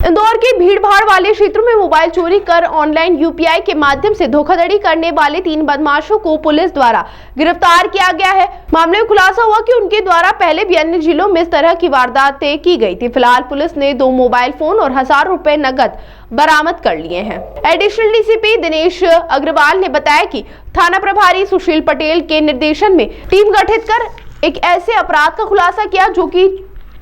इंदौर के भीड़भाड़ वाले क्षेत्रों में मोबाइल चोरी कर ऑनलाइन यूपीआई के माध्यम से धोखाधड़ी करने वाले 3 बदमाशों को पुलिस द्वारा गिरफ्तार किया गया है। मामले में खुलासा हुआ कि उनके द्वारा पहले भी अन्य जिलों में इस तरह की वारदातें की गई थी। फिलहाल पुलिस ने 2 मोबाइल फोन और 1000 रुपए नकद बरामद कर लिए हैं। एडिशनल डीसीपी दिनेश अग्रवाल ने बताया कि थाना प्रभारी सुशील पटेल के निर्देशन में टीम गठित कर एक ऐसे अपराध का खुलासा किया जो कि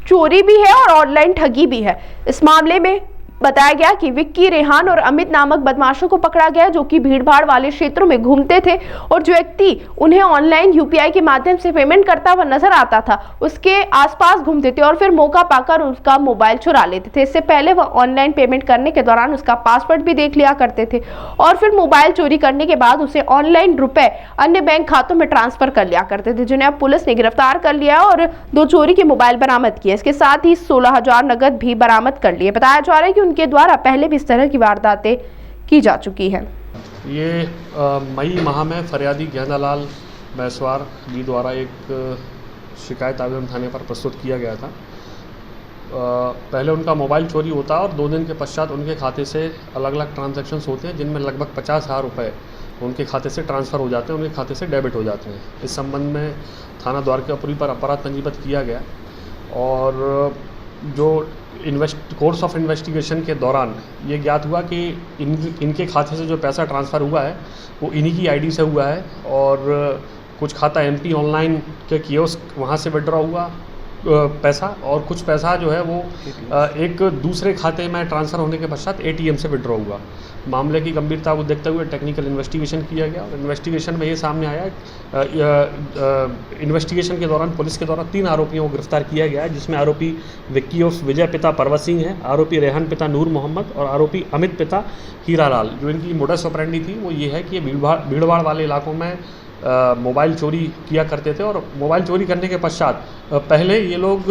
चोरी भी है और ऑनलाइन ठगी भी है। इस मामले में बताया गया कि विक्की, रेहान और अमित नामक बदमाशों को पकड़ा गया जो कि भीड़भाड़ वाले क्षेत्रों में घूमते थे और जो व्यक्ति उन्हें ऑनलाइन यूपीआई के माध्यम से पेमेंट करता हुआ नजर आता था उसके आसपास घूमते थे और फिर मौका पाकर उसका मोबाइल चुरा लेते थे। इससे पहले वह ऑनलाइन पेमेंट करने के दौरान उसका पासवर्ड भी देख लिया करते थे और फिर मोबाइल चोरी करने के बाद उसे ऑनलाइन रुपए अन्य बैंक खातों में ट्रांसफर कर लिया करते थे, जिन्हें अब पुलिस ने गिरफ्तार कर लिया और 2 चोरी के मोबाइल बरामद किए। इसके साथ ही 16,000 नकद भी बरामद कर लिए। बताया जा रहा है कि उनके द्वारा पहले भी इस तरह की वारदातें की जा चुकी हैं। ये मई माह में फरियादी गेंदालाल बैसवार जी द्वारा एक शिकायत आवेदन थाने पर प्रस्तुत किया गया था। पहले उनका मोबाइल चोरी होता है और 2 दिन के पश्चात उनके खाते से अलग अलग ट्रांजैक्शंस होते हैं जिनमें लगभग 50,000 रुपये उनके खाते से ट्रांसफ़र हो जाते हैं, उनके खाते से डेबिट हो जाते हैं। इस संबंध में थाना द्वारकापुरी पर अपराध पंजीबद्ध किया गया और जो कोर्स ऑफ इन्वेस्टिगेशन के दौरान ये ज्ञात हुआ कि इनके खाते से जो पैसा ट्रांसफ़र हुआ है वो इन्हीं की आईडी से हुआ है और कुछ खाता एमपी ऑनलाइन के कियोस्क वहाँ से विड्रॉ हुआ पैसा और कुछ पैसा जो है वो एक दूसरे खाते में ट्रांसफ़र होने के पश्चात एटीएम से विड्रॉ हुआ। मामले की गंभीरता को देखते हुए टेक्निकल इन्वेस्टिगेशन किया गया और इन्वेस्टिगेशन में ये सामने आया इन्वेस्टिगेशन के दौरान पुलिस के द्वारा 3 आरोपियों को गिरफ्तार किया गया है, जिसमें आरोपी विक्की उर्फ विजय पिता परवत सिंह है, आरोपी रेहान पिता नूर मोहम्मद और आरोपी अमित पिता हीरालाल। जो इनकी मोडस ऑपरेंडी थी वो ये है कि भीड़भाड़ वाले इलाकों में मोबाइल चोरी किया करते थे और मोबाइल चोरी करने के पश्चात पहले ये लोग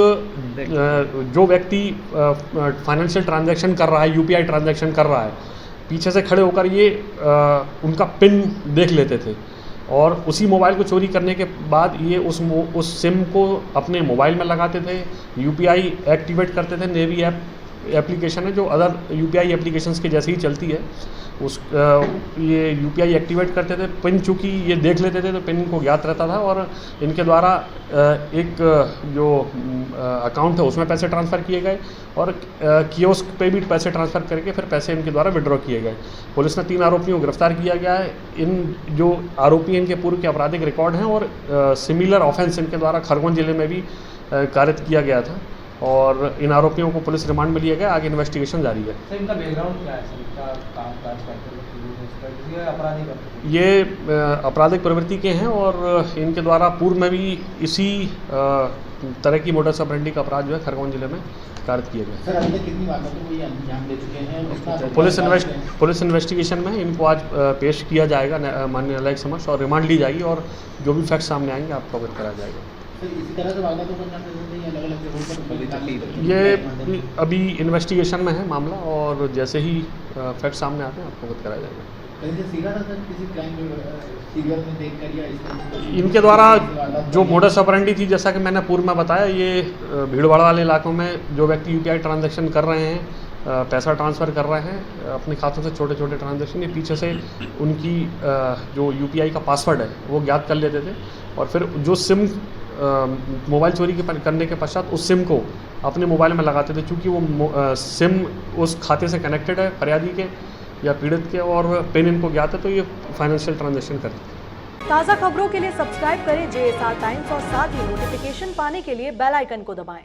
जो व्यक्ति फाइनेंशियल ट्रांजैक्शन कर रहा है, यूपीआई ट्रांजैक्शन कर रहा है, पीछे से खड़े होकर ये उनका पिन देख लेते थे और उसी मोबाइल को चोरी करने के बाद ये उस सिम को अपने मोबाइल में लगाते थे, यूपीआई एक्टिवेट करते थे। नेवी एप्लीकेशन है जो अदर यूपीआई एप्लीकेशंस के जैसे ही चलती है, ये यूपीआई एक्टिवेट करते थे। पिन चूँकि ये देख लेते थे तो पिन इनको ज्ञात रहता था और इनके द्वारा एक जो अकाउंट है उसमें पैसे ट्रांसफ़र किए गए और कियोस्क पे भी पैसे ट्रांसफ़र करके फिर पैसे इनके द्वारा विड्रॉ किए गए। पुलिस ने 3 आरोपियों को गिरफ्तार किया गया है। इन जो आरोपी इनके पूर्व के आपराधिक रिकॉर्ड हैं और सिमिलर ऑफेंस इनके द्वारा खरगोन जिले में भी कारित किया गया था और इन आरोपियों को पुलिस रिमांड में लिया गया। आगे इन्वेस्टिगेशन जारी है। सर, इनका बैकग्राउंड क्या है? सर, क्या काम काज करते हैं? आपराधिक ये आपराधिक प्रवृत्ति के हैं और इनके द्वारा पूर्व में भी इसी तरह की मोडस ऑपरेंडी का अपराध जो है खरगोन जिले में कारित किया गया। सर, अभी तक कितनी वारदातों को ये अंजाम दे चुके हैं? पुलिस इन्वेस्टिगेशन में इनको आज पेश किया जाएगा माननीय न्यायालय के समक्ष और रिमांड ली जाएगी और जो भी फैक्ट सामने आएंगे आपको अवगत कराया जाएगा। इसी तरह से वारदातों को अंजाम देते हैं अलग-अलग? ये अभी इन्वेस्टिगेशन में है मामला और जैसे ही फैक्ट सामने आते हैं आपको अवगत कराया जाएगा। इनके द्वारा जो मोडस ऑपरेंडी थी, जैसा कि मैंने पूर्व में बताया, ये भीड़भाड़ वाले इलाकों में जो व्यक्ति यूपीआई ट्रांजैक्शन कर रहे हैं, पैसा ट्रांसफ़र कर रहे हैं अपने खातों से, छोटे छोटे ट्रांजैक्शन, ये पीछे से उनकी जो यूपीआई का पासवर्ड है वो ज्ञात कर लेते थे और फिर जो सिम मोबाइल चोरी करने के पश्चात उस सिम को अपने मोबाइल में लगाते थे। चूँकि वो सिम उस खाते से कनेक्टेड है फरियादी के या पीड़ित के और पिन इनको ज्ञात है तो ये फाइनेंशियल ट्रांजैक्शन करते थे। ताज़ा खबरों के लिए सब्सक्राइब करें JSR टाइम्स और साथ ही नोटिफिकेशन पाने के लिए बेल आइकन को दबाएं।